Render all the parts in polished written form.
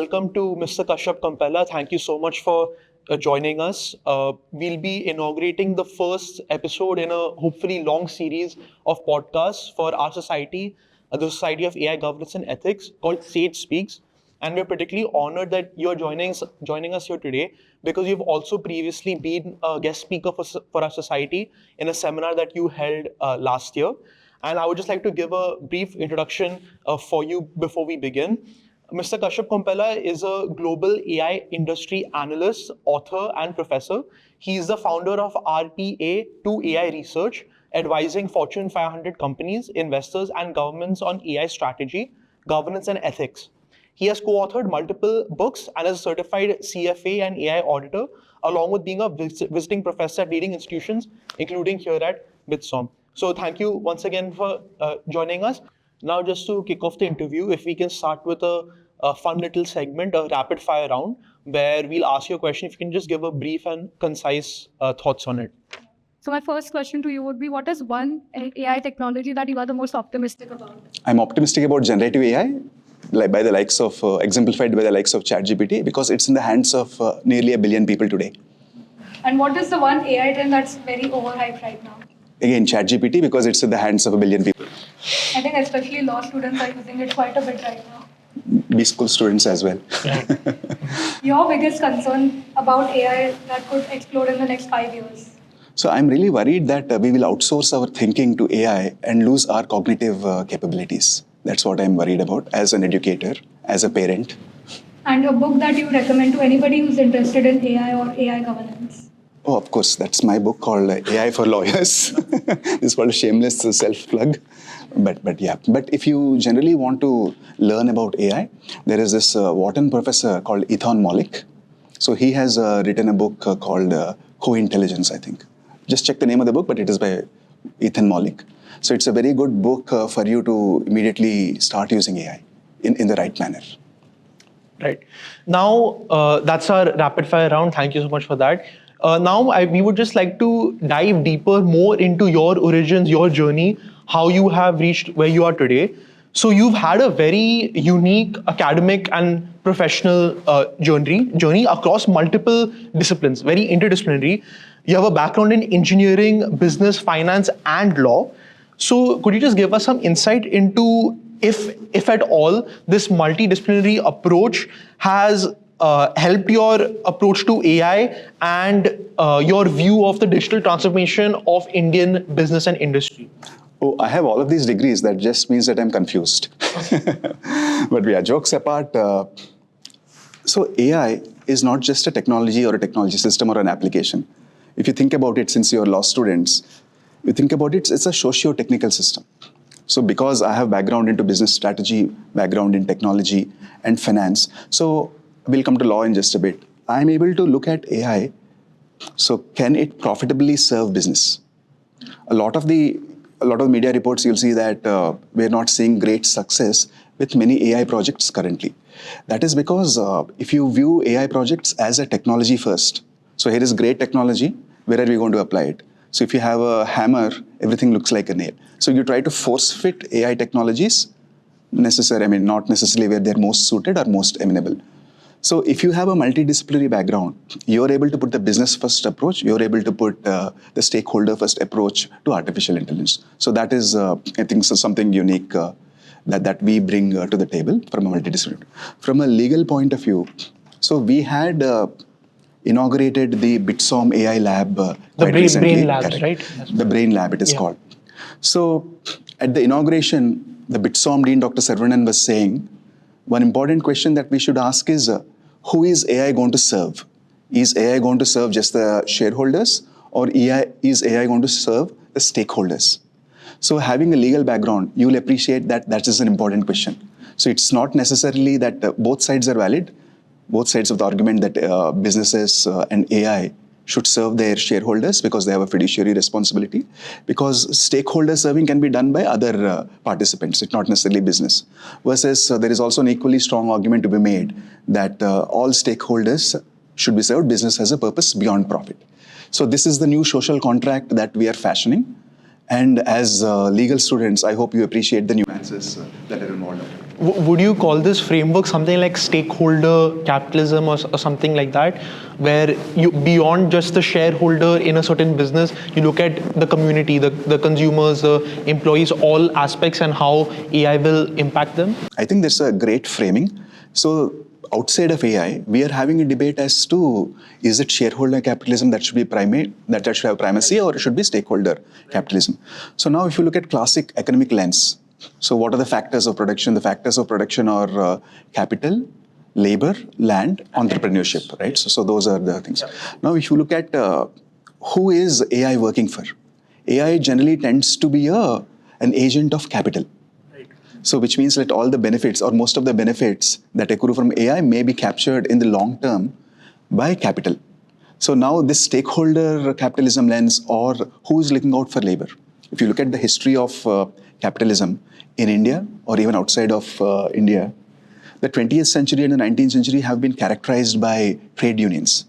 welcome to Mr. Kashyap Kompella. Thank you so much for joining us. We'll be inaugurating the first episode in a hopefully long series of podcasts for our society, the Society of AI Governance and Ethics, called SAIGEspeaks. And we're particularly honored that you're joining us here today because you've also previously been a guest speaker for our society in a seminar that you held last year. And I would just like to give a brief introduction for you before we begin. Mr. Kashyap Kompella is a global AI industry analyst, author, and professor. He is the founder of RPA2AI Research, advising Fortune 500 companies, investors, and governments on AI strategy, governance, and ethics. He has co-authored multiple books and is a certified CFA and AI auditor, along with being a visiting professor at leading institutions, including here at BITSOM. So thank you once again for joining us. Now, just to kick off the interview, if we can start with a fun little segment, a rapid fire round, where we'll ask you a question. If you can just give a brief and concise thoughts on it. So my first question to you would be, what is one AI technology that you are the most optimistic about? I'm optimistic about generative AI, by the likes of, exemplified by the likes of ChatGPT, because it's in the hands of nearly 1 billion people today. And what is the one AI trend that's very overhyped right now? Again, ChatGPT, because it's in the hands of 1 billion people. I think especially law students are using it quite a bit right now. B school students as well. Your biggest concern about AI that could explode in the next 5 years? So I'm really worried that we will outsource our thinking to AI and lose our cognitive capabilities. That's what I'm worried about as an educator, as a parent. And a book that you recommend to anybody who's interested in AI or AI governance? Oh, of course, that's my book called AI for Lawyers. It's called a shameless self-plug. But if you generally want to learn about AI, there is this Wharton professor called Ethan Mollick. So he has written a book called Co-Intelligence, I think. Just check the name of the book, but it is by Ethan Mollick. So it's a very good book for you to immediately start using AI in the right manner. Right. Now, that's our rapid fire round. Thank you so much for that. We would just like to dive deeper more into your origins, your journey, how you have reached where you are today. So you've had a very unique academic and professional journey across multiple disciplines, very interdisciplinary. You have a background in engineering, business, finance, and law. So could you just give us some insight into, if at all, this multidisciplinary approach has helped your approach to AI and your view of the digital transformation of Indian business and industry? Oh, I have all of these degrees. That just means that I'm confused. But yeah, jokes apart. So AI is not just a technology or a technology system or an application. If you think about it, since you're law students, you think about it, it's a socio-technical system. So because I have background into business strategy, background in technology and finance, so we'll come to law in just a bit. I'm able to look at AI. So can it profitably serve business? A lot of media reports, you'll see that we're not seeing great success with many AI projects currently. That is because if you view AI projects as a technology first, so here is great technology, where are we going to apply it? So if you have a hammer, everything looks like a nail. So you try to force fit AI technologies, not necessarily where they're most suited or most amenable. So if you have a multidisciplinary background, you're able to put the business first approach, you're able to put the stakeholder first approach to artificial intelligence. So that is, I think, something unique that we bring to the table from a multidisciplinary. From a legal point of view, so we had inaugurated the BITSOM AI lab quite recently. Brain Labs, right? The Brain Lab, it is called. So at the inauguration, the BITSOM Dean, Dr. Saravanan, was saying, one important question that we should ask is, who is AI going to serve? Is AI going to serve just the shareholders, or is AI going to serve the stakeholders? So having a legal background, you will appreciate that that is an important question. So it's not necessarily that both sides are valid, both sides of the argument that businesses and AI should serve their shareholders because they have a fiduciary responsibility, because stakeholder serving can be done by other participants, it's not necessarily business. Versus there is also an equally strong argument to be made that all stakeholders should be served, business has a purpose beyond profit. So this is the new social contract that we are fashioning. And as legal students, I hope you appreciate the nuances that are involved. Would you call this framework something like stakeholder capitalism or something like that, where you beyond just the shareholder in a certain business, you look at the community, the consumers, the employees, all aspects, and how AI will impact them? I think there's a great framing. So outside of AI, we are having a debate as to, is it shareholder capitalism that should be that should have primacy, or it should be stakeholder capitalism? So now if you look at classic economic lens, so what are the factors of production? The factors of production are capital, labor, land, entrepreneurship, right? So those are the things. Now if you look at who is AI working for? AI generally tends to be an agent of capital. So which means that all the benefits or most of the benefits that accrue from AI may be captured in the long term by capital. So now this stakeholder capitalism lens, or who is looking out for labor? If you look at the history of capitalism in India or even outside of India, the 20th century and the 19th century have been characterized by trade unions.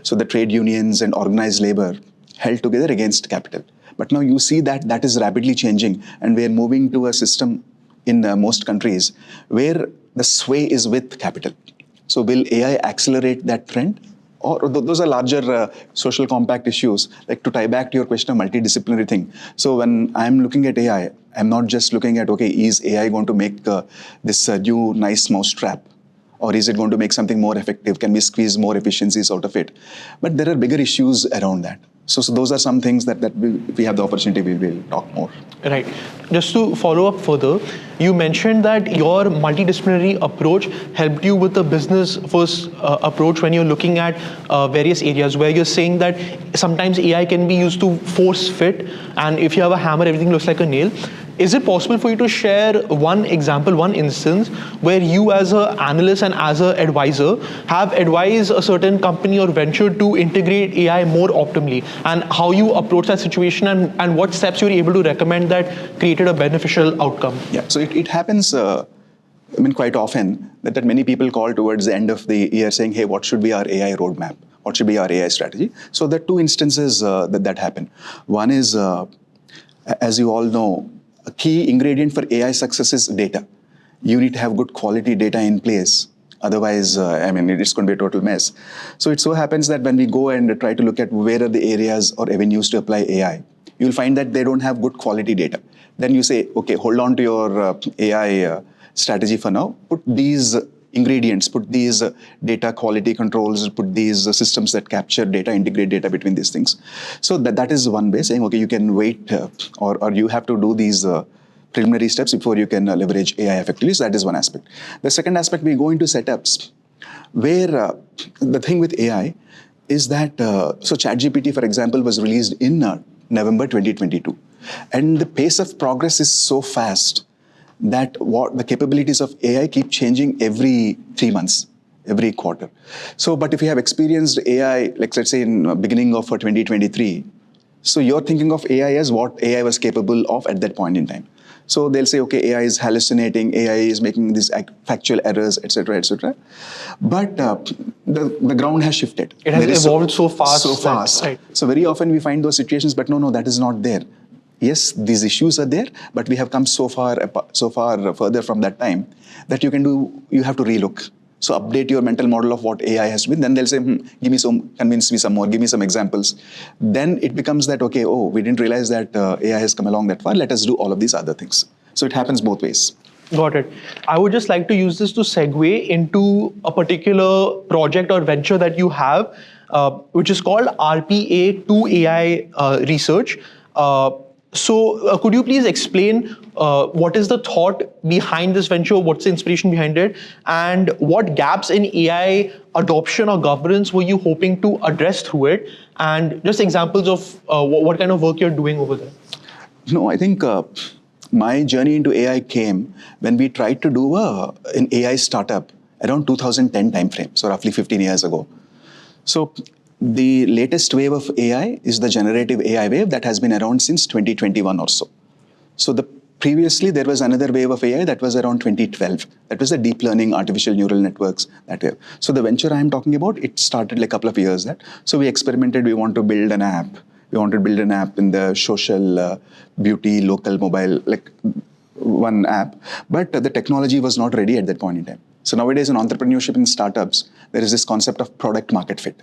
So the trade unions and organized labor held together against capital. But now you see that that is rapidly changing, and we are moving to a system in most countries where the sway is with capital. So will AI accelerate that trend? Or those are larger social compact issues, like to tie back to your question of multidisciplinary thing. So when I'm looking at AI, I'm not just looking at, okay, is AI going to make this new nice mousetrap? Or is it going to make something more effective? Can we squeeze more efficiencies out of it? But there are bigger issues around that. So those are some things that if we have the opportunity, we will talk more. Right. Just to follow up further, you mentioned that your multidisciplinary approach helped you with the business first approach when you're looking at various areas, where you're saying that sometimes AI can be used to force fit, and if you have a hammer, everything looks like a nail. Is it possible for you to share one example, one instance where you as an analyst and as an advisor have advised a certain company or venture to integrate AI more optimally, and how you approach that situation, and what steps you were able to recommend that created a beneficial outcome? Yeah, so it happens quite often that many people call towards the end of the year saying, hey, what should be our AI roadmap? What should be our AI strategy? So there are two instances that happen. One is, as you all know, a key ingredient for AI success is data. You need to have good quality data in place. Otherwise, it's going to be a total mess. So it so happens that when we go and try to look at where are the areas or avenues to apply AI, you'll find that they don't have good quality data. Then you say, okay, hold on to your AI strategy for now. Put these ingredients, put these data quality controls, put these systems that capture data, integrate data between these things. So that is one way, saying, okay, you can wait or you have to do these preliminary steps before you can leverage AI effectively. So that is one aspect. The second aspect, we go into setups where the thing with AI is that, so ChatGPT, for example, was released in November 2022. And the pace of progress is so fast that the capabilities of AI keep changing every 3 months, every quarter. So, but if you have experienced AI, like let's say in beginning of 2023, so you're thinking of AI as what AI was capable of at that point in time. So they'll say, okay, AI is hallucinating, AI is making these factual errors, etc., etc. But the ground has shifted. It has evolved so fast. So fast. Right. So very often we find those situations, but no, that is not there. Yes, these issues are there, but we have come so far further from that time that you have to relook. So update your mental model of what AI has been. Then they'll say, convince me some more, give me some examples. Then it becomes that, okay, we didn't realize that AI has come along that far. Let us do all of these other things. So it happens both ways. Got it. I would just like to use this to segue into a particular project or venture that you have, which is called RPA2AI Research. So could you please explain what is the thought behind this venture, what's the inspiration behind it, and what gaps in AI adoption or governance were you hoping to address through it, and just examples of what kind of work you're doing over there? No, I think my journey into AI came when we tried to do an AI startup around 2010 timeframe, so roughly 15 years ago. So the latest wave of AI is the generative AI wave that has been around since 2021 or so. So previously there was another wave of AI that was around 2012. That was the deep learning artificial neural networks, that wave. So the venture I am talking about, it started like a couple of years back. So we experimented, we want to build an app. We wanted to build an app in the social beauty, local mobile, like one app, but the technology was not ready at that point in time. So nowadays in entrepreneurship in startups, there is this concept of product market fit.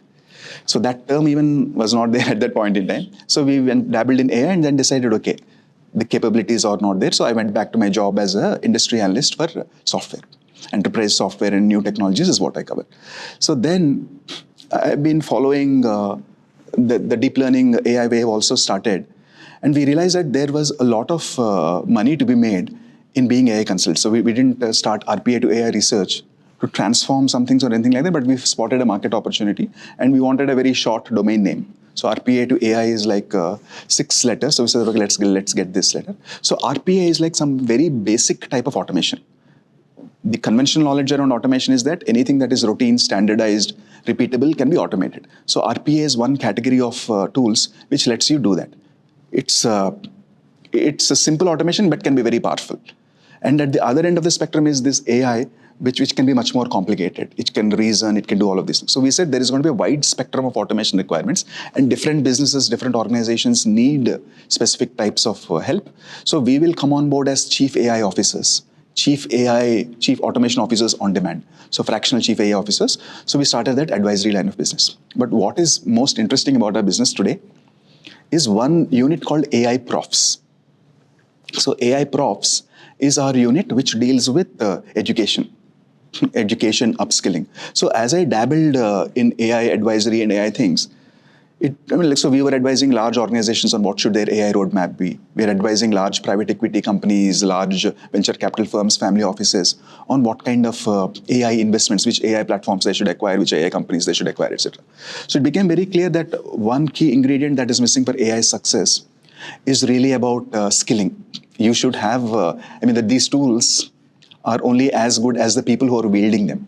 So that term even was not there at that point in time. So we went dabbled in AI and then decided, okay, the capabilities are not there. So I went back to my job as an industry analyst for software. Enterprise software and new technologies is what I cover. So then I've been following the deep learning AI wave also started. And we realized that there was a lot of money to be made in being AI consultants. So we didn't start RPA2AI Research to transform some things or anything like that, but we spotted a market opportunity and we wanted a very short domain name. So RPA to AI is like 6 letters. So we said, okay, let's get this letter. So RPA is like some very basic type of automation. The conventional knowledge around automation is that anything that is routine, standardized, repeatable can be automated. So RPA is one category of tools which lets you do that. It's a simple automation but can be very powerful. And at the other end of the spectrum is this AI, which can be much more complicated. It can reason, it can do all of these things. So we said there is going to be a wide spectrum of automation requirements, and different businesses, different organizations need specific types of help. So we will come on board as chief AI officers, chief automation officers on demand. So fractional chief AI officers. So we started that advisory line of business. But what is most interesting about our business today is one unit called AI Profs. So AI Profs is our unit which deals with education, upskilling. So as I dabbled in AI advisory and AI things, so we were advising large organizations on what should their AI roadmap be. We are advising large private equity companies, large venture capital firms, family offices on what kind of AI investments, which AI platforms they should acquire, which AI companies they should acquire, etc. So it became very clear that one key ingredient that is missing for AI success is really about skilling. You should have, that these tools are only as good as the people who are wielding them.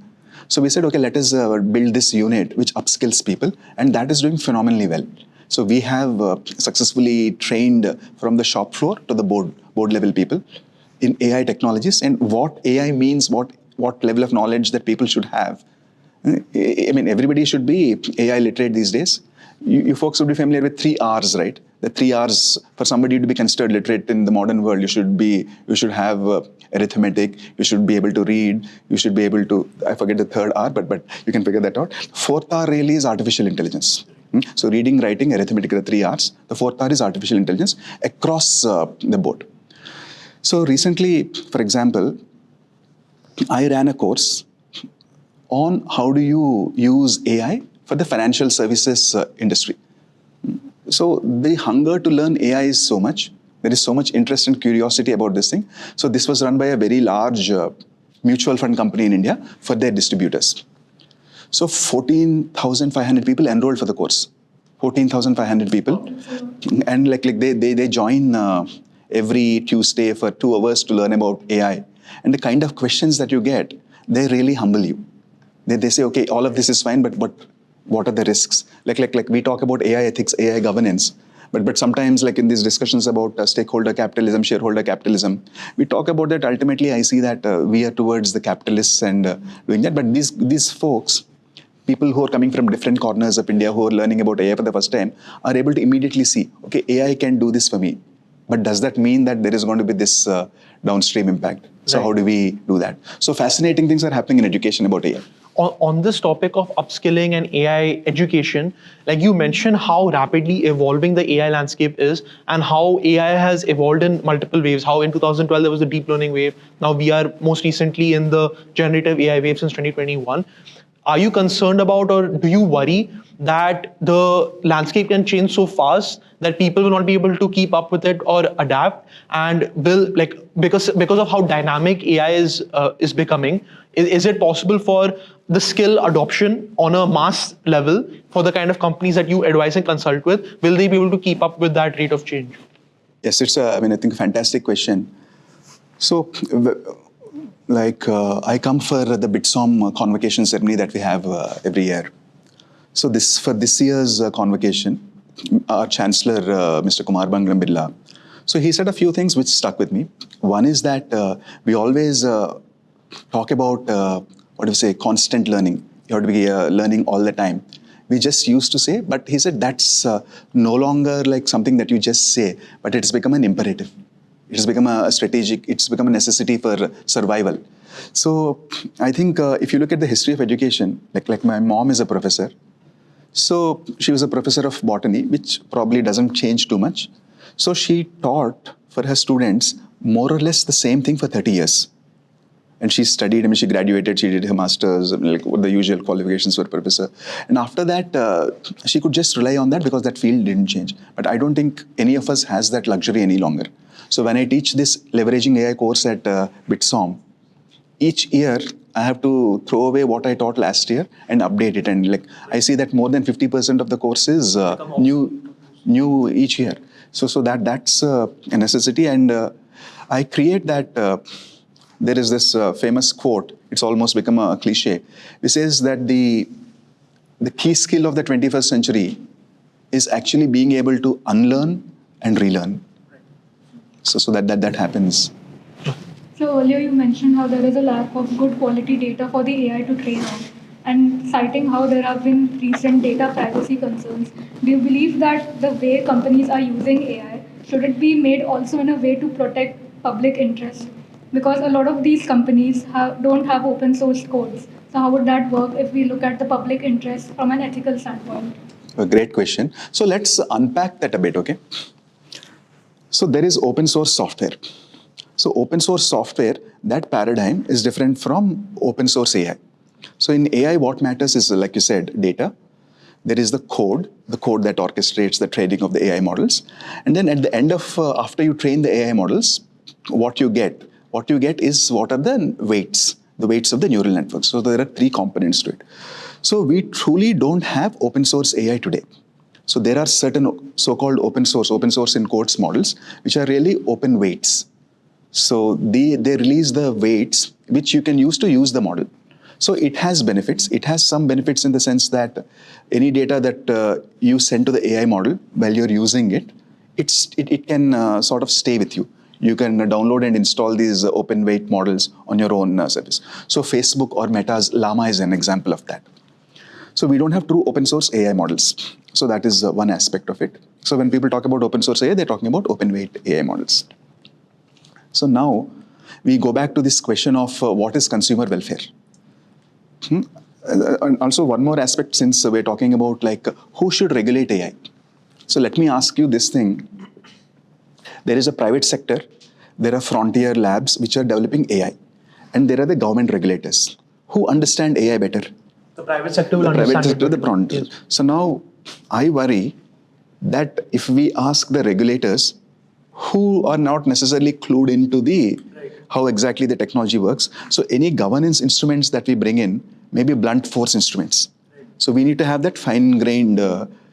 So we said, okay, let us build this unit which upskills people, and that is doing phenomenally well. So we have successfully trained from the shop floor to the board level people in AI technologies and what AI means, what level of knowledge that people should have. Everybody should be AI literate these days. You folks would be familiar with 3 R's, right? The 3 R's, for somebody to be considered literate in the modern world, you should have arithmetic, you should be able to read, you should be able to, I forget the 3rd R, but you can figure that out. 4th R really is artificial intelligence. So reading, writing, arithmetic are the 3 R's. The 4th R is artificial intelligence across the board. So recently, for example, I ran a course on how do you use AI for the financial services industry. So the hunger to learn AI is so much. There is so much interest and curiosity about this thing. So this was run by a very large mutual fund company in India for their distributors. So 14,500 people enrolled for the course. 14,500 people. And they join every Tuesday for 2 hours to learn about AI. And the kind of questions that you get, they really humble you. They say, okay, all of this is fine, but what are the risks? Like we talk about AI ethics, AI governance, but sometimes like in these discussions about stakeholder capitalism, shareholder capitalism, we talk about that. Ultimately, I see that we are towards the capitalists and doing that. But these folks, people who are coming from different corners of India who are learning about AI for the first time, are able to immediately see, okay, AI can do this for me. But does that mean that there is going to be this downstream impact? So how do we do that? So fascinating things are happening in education about AI. On this topic of upskilling and AI education, like you mentioned how rapidly evolving the AI landscape is and how AI has evolved in multiple waves, how in 2012 there was the deep learning wave. Now we are most recently in the generative AI wave since 2021. Are you concerned about, or do you worry that the landscape can change so fast that people will not be able to keep up with it or adapt, and will, like, because of how dynamic AI is becoming, is it possible for the skill adoption on a mass level for the kind of companies that you advise and consult with? Will they be able to keep up with that rate of change? Yes, it's I think a fantastic question. So, I come for the BITSOM convocation ceremony that we have every year. So for this year's convocation, our Chancellor, Mr. Kumar Bangaram Birla, so he said a few things which stuck with me. One is that we always talk about constant learning. You have to be learning all the time. We just used to say, but he said that's no longer like something that you just say, but it's become an imperative. It's become a strategic, it's become a necessity for survival. So I think if you look at the history of education, like my mom is a professor. So she was a professor of botany, which probably doesn't change too much. So she taught for her students more or less the same thing for 30 years. And she studied, I mean, she graduated, she did her master's, like the usual qualifications for a professor. And after that, she could just rely on that because that field didn't change. But I don't think any of us has that luxury any longer. So when I teach this leveraging AI course at Bitsom, each year I have to throw away what I taught last year and update it. And like I see that more than 50% of the course is new each year. So that's a necessity. And I create that. There is this famous quote. It's almost become a cliche. It says that the key skill of the 21st century is actually being able to unlearn and relearn. So that happens. So earlier you mentioned how there is a lack of good quality data for the AI to train on, and citing how there have been recent data privacy concerns. Do you believe that the way companies are using AI, should it be made also in a way to protect public interest? Because a lot of these companies don't have open source codes. So how would that work if we look at the public interest from an ethical standpoint? A great question. So let's unpack that a bit, okay? So there is open source software. So open source software, that paradigm is different from open source AI. So in AI, what matters is, like you said, data. There is the code that orchestrates the training of the AI models. And then at the end of, after you train the AI models, what you get is what are the weights of the neural network. So there are three components to it. So we truly don't have open source AI today. So there are certain so-called open source in quotes models, which are really open weights. So they release the weights which you can use to use the model. So it has benefits. It has some benefits in the sense that any data that you send to the AI model while you're using it, it can sort of stay with you. You can download and install these open weight models on your own service. So Facebook or Meta's Llama is an example of that. So we don't have true open source AI models. So that is one aspect of it. So when people talk about open source AI, they're talking about open weight AI models. So now we go back to this question of what is consumer welfare. And also one more aspect, since we're talking about like who should regulate AI. So let me ask you this thing. There is a private sector, there are frontier labs which are developing AI, and there are the government regulators who understand AI better. The private sector will understand Private sector, it the better. frontier. Yes. So now I worry that if we ask the regulators who are not necessarily clued into the how exactly the technology works, so any governance instruments that we bring in may be blunt force instruments. So we need to have that fine-grained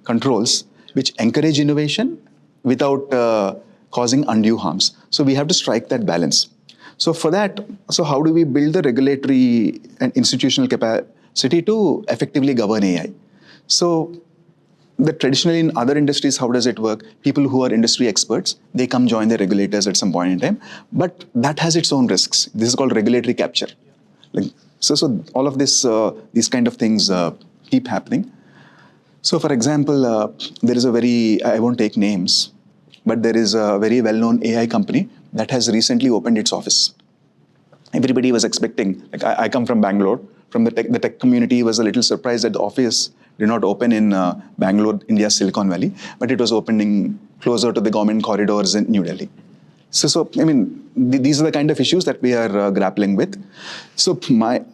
controls which encourage innovation without causing undue harms. So we have to strike that balance. So for that, so how do we build the regulatory and institutional capacity to effectively govern AI? So traditionally in other industries, how does it work? People who are industry experts, they come join the regulators at some point in time, but that has its own risks. This is called regulatory capture. So all of this, these kind of things keep happening. So for example, there is I won't take names, but there is a very well-known AI company that has recently opened its office. Everybody was expecting, like I come from Bangalore, from the tech community was a little surprised that the office did not open in Bangalore, India's Silicon Valley, but it was opening closer to the government corridors in New Delhi. So I mean, these are the kind of issues that we are grappling with. So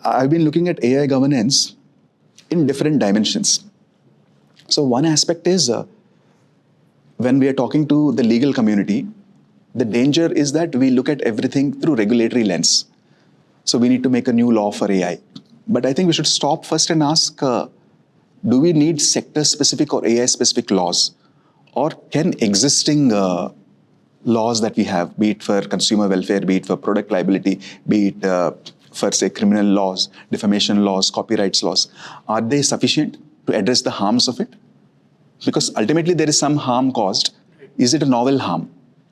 I've been looking at AI governance in different dimensions. So one aspect is when we are talking to the legal community, the danger is that we look at everything through regulatory lens. So we need to make a new law for AI. But I think we should stop first and ask, do we need sector-specific or AI-specific laws? Or can existing laws that we have, be it for consumer welfare, be it for product liability, be it for, say, criminal laws, defamation laws, copyrights laws, are they sufficient to address the harms of it? Because ultimately there is some harm caused. Is it a novel harm?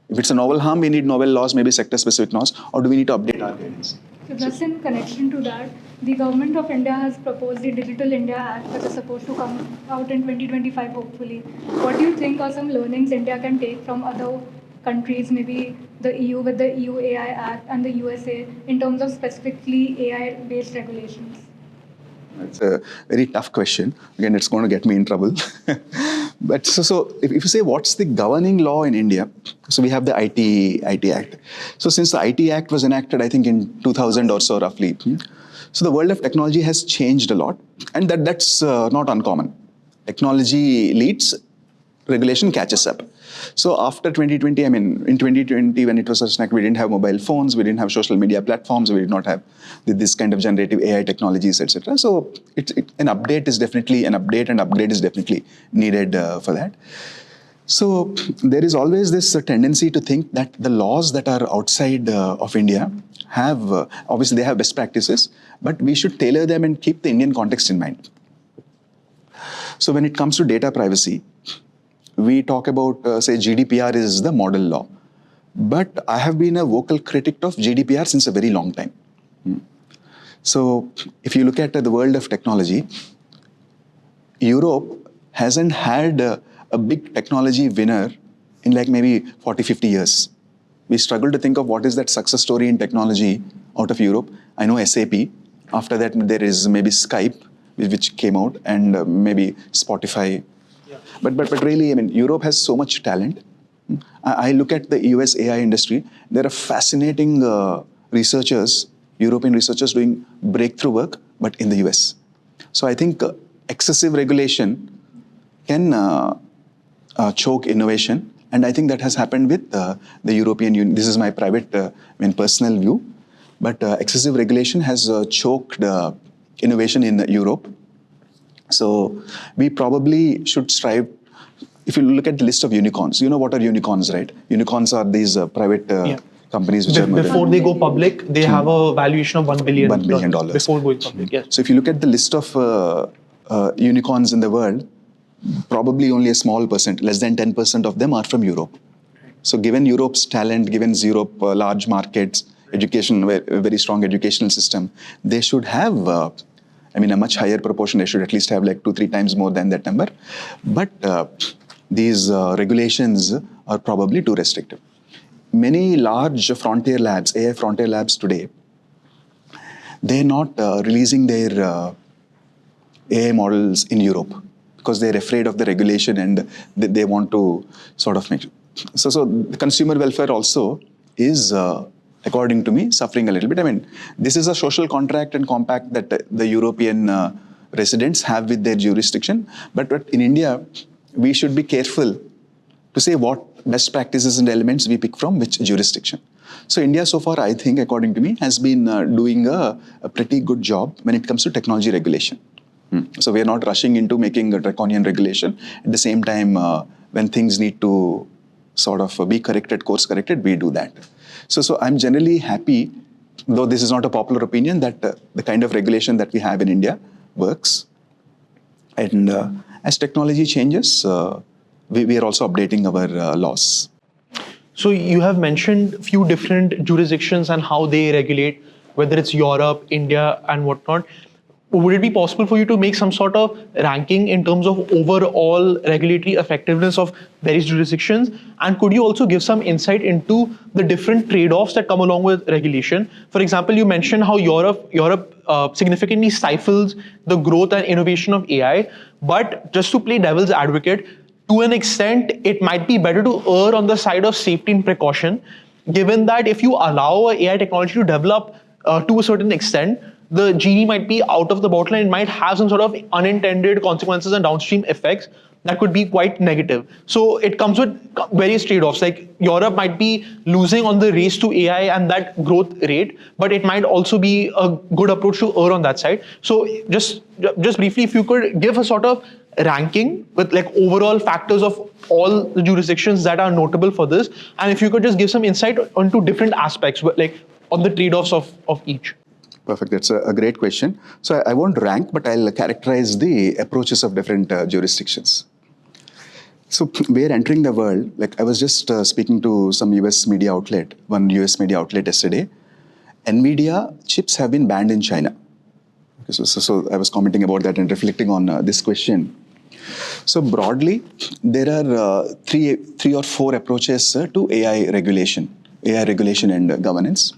If it's a novel harm, we need novel laws, maybe sector-specific laws, or do we need to update our guidance? So just in connection to that, the government of India has proposed the Digital India Act that is supposed to come out in 2025, hopefully. What do you think are some learnings India can take from other countries, maybe the EU with the EU AI Act and the USA, in terms of specifically AI-based regulations? It's a very tough question. Again, it's going to get me in trouble. But so if you say what's the governing law in India, so we have the IT Act. So since the IT Act was enacted, I think in 2000 or so roughly, so the world of technology has changed a lot, and that's not uncommon. Technology leads, regulation catches up. So after 2020, I mean, in 2020, when it was first enacted, we didn't have mobile phones, we didn't have social media platforms, we did not have this kind of generative AI technologies, etc. So an update is definitely needed for that. So there is always this tendency to think that the laws that are outside of India have, obviously they have best practices, but we should tailor them and keep the Indian context in mind. So when it comes to data privacy, we talk about, say, GDPR is the model law. But I have been a vocal critic of GDPR since a very long time. So if you look at the world of technology, Europe hasn't had a big technology winner in like maybe 40, 50 years. We struggle to think of what is that success story in technology out of Europe. I know SAP. After that, there is maybe Skype, which came out, and maybe Spotify. But really, I mean, Europe has so much talent. I look at the US AI industry. There are fascinating researchers, European researchers doing breakthrough work, but in the US. So I think excessive regulation can choke innovation. And I think that has happened with the European Union. This is my private, personal view. But excessive regulation has choked innovation in Europe. So we probably should strive. If you look at the list of unicorns, you know what are unicorns, right? Unicorns are these private companies which are before they go public, they have a valuation of $1 billion. $1 billion Before going public, yes. So if you look at the list of unicorns in the world, probably only a small percent, less than 10% of them are from Europe. So given Europe's talent, given Europe large markets, education, a very strong educational system, they should have a much higher proportion. They should at least have like 2-3 times more than that number. But these regulations are probably too restrictive. Many large frontier labs, AI frontier labs today, they're not releasing their AI models in Europe because they're afraid of the regulation and they want to sort of make. So the consumer welfare also is, according to me, suffering a little bit. I mean, this is a social contract and compact that the European residents have with their jurisdiction. But in India, we should be careful to say what best practices and elements we pick from which jurisdiction. So India so far, I think, according to me, has been doing a pretty good job when it comes to technology regulation. So we are not rushing into making a draconian regulation. At the same time, when things need to sort of be corrected, course corrected, we do that. So I'm generally happy, though this is not a popular opinion, that the kind of regulation that we have in India works. And as technology changes, we are also updating our laws. So you have mentioned a few different jurisdictions and how they regulate, whether it's Europe, India, and whatnot. Would it be possible for you to make some sort of ranking in terms of overall regulatory effectiveness of various jurisdictions? And could you also give some insight into the different trade-offs that come along with regulation? For example, you mentioned how Europe significantly stifles the growth and innovation of AI. But just to play devil's advocate, to an extent, it might be better to err on the side of safety and precaution, given that if you allow AI technology to develop to a certain extent, the genie might be out of the bottle and it might have some sort of unintended consequences and downstream effects that could be quite negative. So it comes with various trade-offs. Like Europe might be losing on the race to AI and that growth rate, but it might also be a good approach to err on that side. So just briefly, if you could give a sort of ranking with like overall factors of all the jurisdictions that are notable for this, and if you could just give some insight onto different aspects, like on the trade-offs of each. Perfect. That's a great question. So I won't rank, but I'll characterize the approaches of different jurisdictions. So we are entering the world, like I was just speaking to some US media outlet, one US media outlet yesterday. NVIDIA chips have been banned in China. So I was commenting about that and reflecting on this question. So broadly, there are three or four approaches to AI regulation and governance.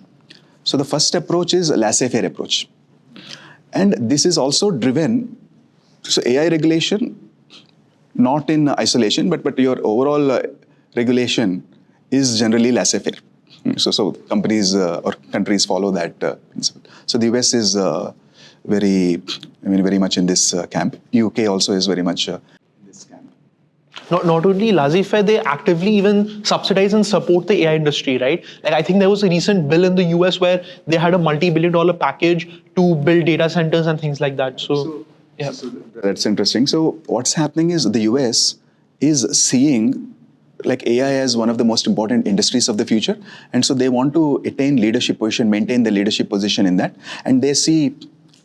So the first approach is a laissez-faire approach. And this is also driven, so AI regulation, not in isolation, but your overall regulation is generally laissez-faire. So companies or countries follow that principle. So the US is very much in this camp. UK also is very much in this camp. Not only laissez-faire, they actively even subsidize and support the AI industry, right? Like I think there was a recent bill in the US where they had a multi-billion-dollar package to build data centers and things like that. So yeah. That's interesting. So what's happening is the US is seeing like AI as one of the most important industries of the future. And so they want to attain leadership position, maintain the leadership position in that. And they see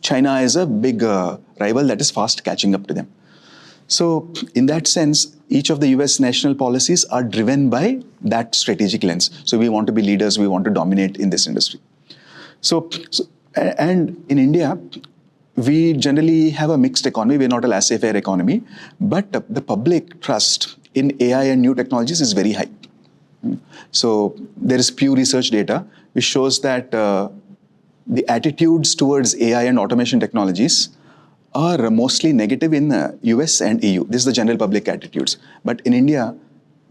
China as a big rival that is fast catching up to them. So in that sense, each of the US national policies are driven by that strategic lens. So we want to be leaders, we want to dominate in this industry. And in India, we generally have a mixed economy. We're not a laissez-faire economy, but the public trust in AI and new technologies is very high. So there is Pew Research data which shows that the attitudes towards AI and automation technologies are mostly negative in US and EU. This is the general public attitudes. But in India,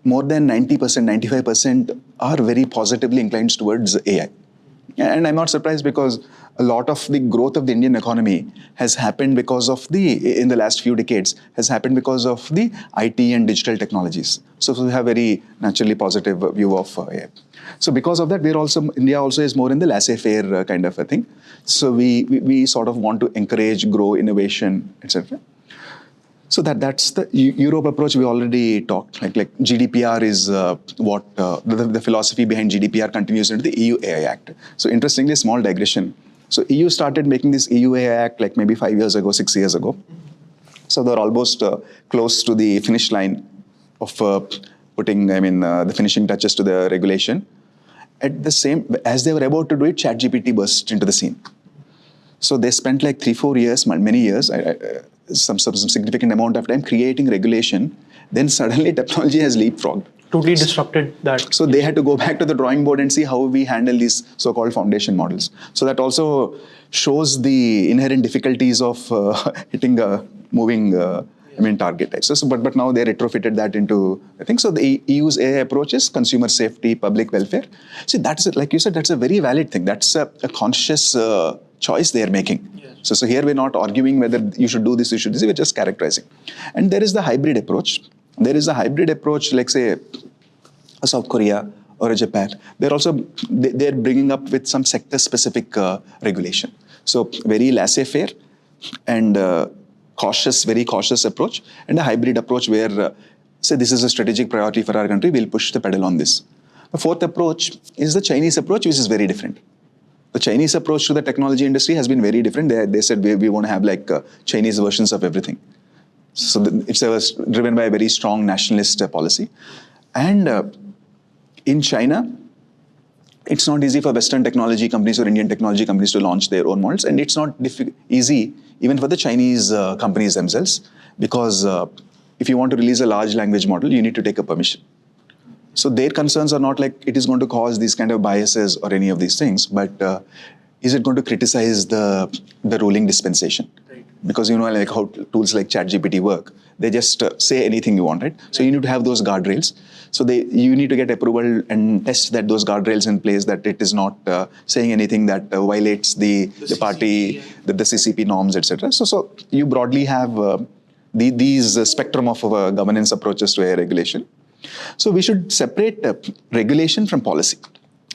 more than 90%, 95% are very positively inclined towards AI. And I'm not surprised because a lot of the growth of the Indian economy has happened because of in the last few decades, has happened because of the IT and digital technologies. So we have very naturally positive view of AI. So because of that, India also is more in the laissez-faire kind of a thing. So we sort of want to encourage, grow, innovation, etc. So that's the Europe approach we already talked. Like GDPR is what the philosophy behind GDPR continues into the EU AI Act. So interestingly, small digression. So EU started making this EU AI Act like maybe 5 years ago, 6 years ago. So they're almost close to the finish line of putting, the finishing touches to the regulation. As they were about to do it, ChatGPT burst into the scene. So they spent like 3-4 years, many years, some significant amount of time creating regulation. Then suddenly technology has leapfrogged. Totally disrupted that. So they had to go back to the drawing board and see how we handle these so-called foundation models. So that also shows the inherent difficulties of hitting a moving target. Right? But now they retrofitted that into, I think, so the EU's AI approach is consumer safety, public welfare. See, like you said, that's a very valid thing. That's a conscious choice they are making. Yes. So here we're not arguing whether you should do this, you should do this, we're just characterizing. And there is the hybrid approach. There is a hybrid approach, like say, a South Korea or a Japan. They're bringing up with some sector-specific regulation. So very laissez-faire and very cautious approach, and a hybrid approach where, say, this is a strategic priority for our country, we'll push the pedal on this. The fourth approach is the Chinese approach, which is very different. The Chinese approach to the technology industry has been very different. They said we want to have like Chinese versions of everything. So it's driven by a very strong nationalist policy. And in China, it's not easy for Western technology companies or Indian technology companies to launch their own models. And it's not easy even for the Chinese companies themselves, because if you want to release a large language model, you need to take a permission. So their concerns are not like it is going to cause these kind of biases or any of these things, but is it going to criticize the ruling dispensation? Right. Because like how tools like ChatGPT work, they just say anything you want, right? So you need to have those guardrails. So you need to get approval and test that those guardrails in place, that it is not saying anything that violates the party, the CCP norms, etc. So you broadly have these spectrum of governance approaches to AI regulation. So we should separate regulation from policy.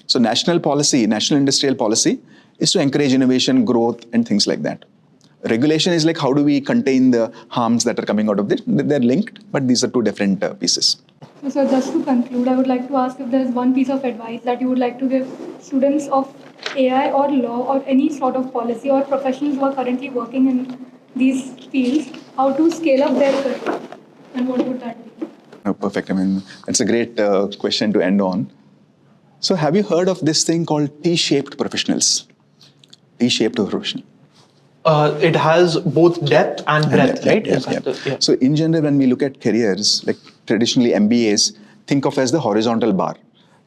So national industrial policy is to encourage innovation, growth, and things like that. Regulation is like how do we contain the harms that are coming out of this. They're linked, but these are two different pieces. So just to conclude, I would like to ask if there is one piece of advice that you would like to give students of AI or law or any sort of policy or professionals who are currently working in these fields, how to scale up their career, and what would that be? Oh, perfect. That's a great question to end on. So have you heard of this thing called T-shaped professionals? T-shaped professional. It has both depth and breadth, right? Yeah, Is that yeah. the- yeah. So in general, when we look at careers, like traditionally MBAs, think of as the horizontal bar,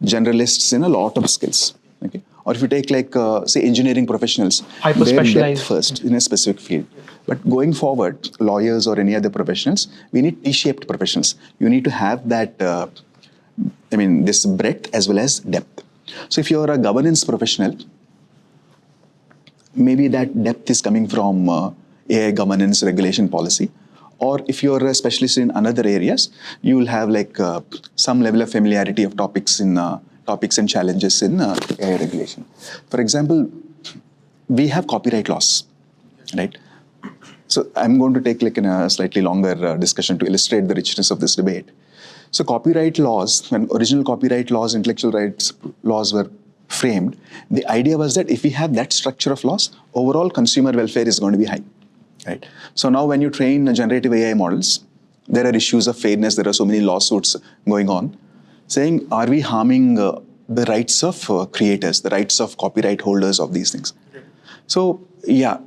generalists in a lot of skills. Okay, or if you take like say engineering professionals, Hyper their depth specialized. first in a specific field. But going forward, lawyers or any other professionals, we need T-shaped professionals. You need to have that. This breadth as well as depth. So if you're a governance professional, maybe that depth is coming from AI governance regulation policy. Or if you're a specialist in another areas, you will have like some level of familiarity of topics and challenges in AI regulation. For example, we have copyright laws, right? So I'm going to take like in a slightly longer discussion to illustrate the richness of this debate. So copyright laws, when original copyright laws, intellectual rights laws were framed, the idea was that if we have that structure of laws, overall consumer welfare is going to be high, right? So now when you train generative AI models, there are issues of fairness. There are so many lawsuits going on, saying, are we harming the rights of creators, the rights of copyright holders of these things? So yeah,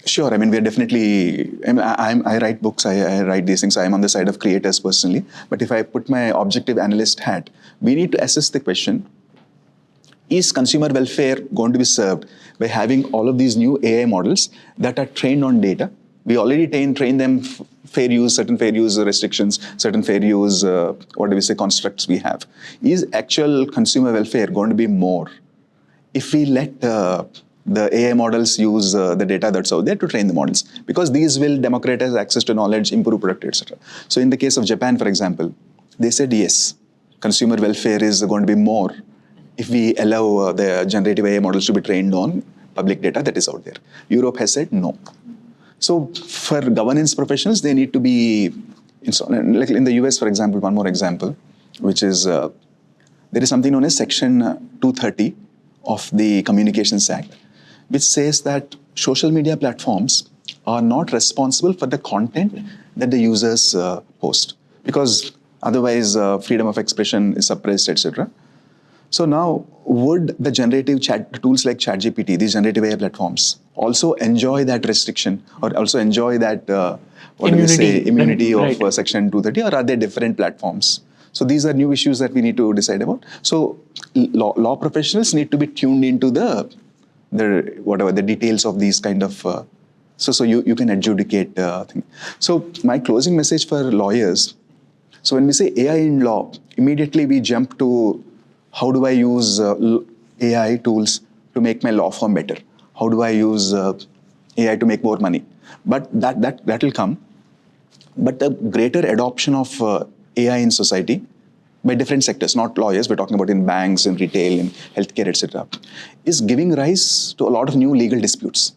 sure. We're definitely. I write books. I write these things. I'm on the side of creators personally. But if I put my objective analyst hat, we need to assess the question: is consumer welfare going to be served by having all of these new AI models that are trained on data? We already train them fair use, certain fair use restrictions, certain fair use, constructs we have. Is actual consumer welfare going to be more if we let the AI models use the data that's out there to train the models? Because these will democratize access to knowledge, improve productivity, etc. So in the case of Japan, for example, they said yes, consumer welfare is going to be more if we allow the generative AI models to be trained on public data that is out there. Europe has said no. So for governance professionals, they need to be, like in the US, for example, one more example, which is there is something known as Section 230 of the Communications Act, which says that social media platforms are not responsible for the content that the users post, because otherwise freedom of expression is suppressed, etc. So now, would the generative chat tools like ChatGPT, these generative AI platforms, also enjoy that restriction or also enjoy that immunity of right. Section 230, or are they different platforms? So these are new issues that we need to decide about. So law professionals need to be tuned into the details of these kind of. So you can adjudicate things. So my closing message for lawyers. So when we say AI in law, immediately we jump to how do I use AI tools to make my law firm better? How do I use AI to make more money? But that will come. But the greater adoption of AI in society by different sectors, not lawyers, we're talking about in banks, in retail, in healthcare, etc., is giving rise to a lot of new legal disputes.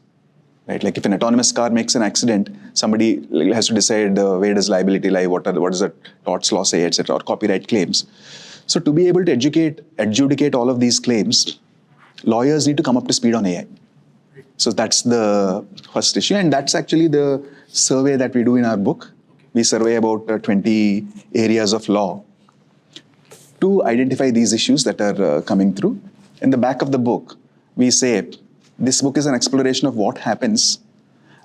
Right? Like if an autonomous car makes an accident, somebody has to decide where does liability lie, what does the torts law say, etc., or copyright claims. So to be able to adjudicate all of these claims, lawyers need to come up to speed on AI. So that's the first issue, and that's actually the survey that we do in our book. We survey about 20 areas of law to identify these issues that are coming through. In the back of the book, we say, this book is an exploration of what happens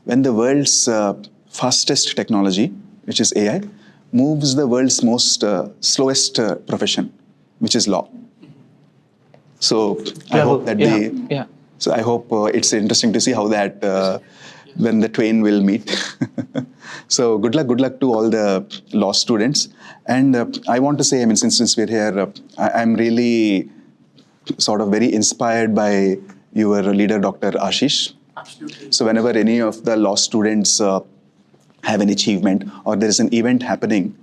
when the world's fastest technology, which is AI, moves the world's most slowest profession, which is law. So I hope that So I hope it's interesting to see how that when the twain will meet. So good luck to all the law students. And I want to say, since we're here, I'm really sort of very inspired by your leader, Dr. Ashish. Absolutely. So whenever any of the law students have an achievement or there is an event happening,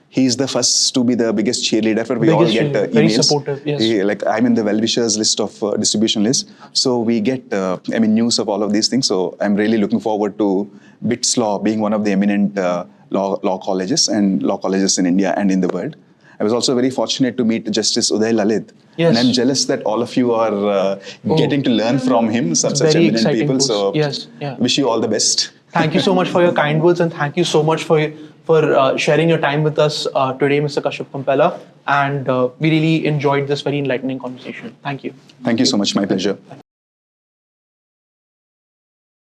he's the first to be the biggest cheerleader for. We all get emails. Very supportive, yes. Like I'm in the well-wishers list of distribution list. So we get news of all of these things. So I'm really looking forward to BITS Law being one of the eminent law colleges in India and in the world. I was also very fortunate to meet Justice Uday Lalit. Yes. And I'm jealous that all of you are getting to learn from him, such eminent people. So wish you all the best. Thank you so much for your kind words, and thank you so much for sharing your time with us today, Mr. Kashyap Kompella. And we really enjoyed this very enlightening conversation. Thank you. Thank you so much. My pleasure.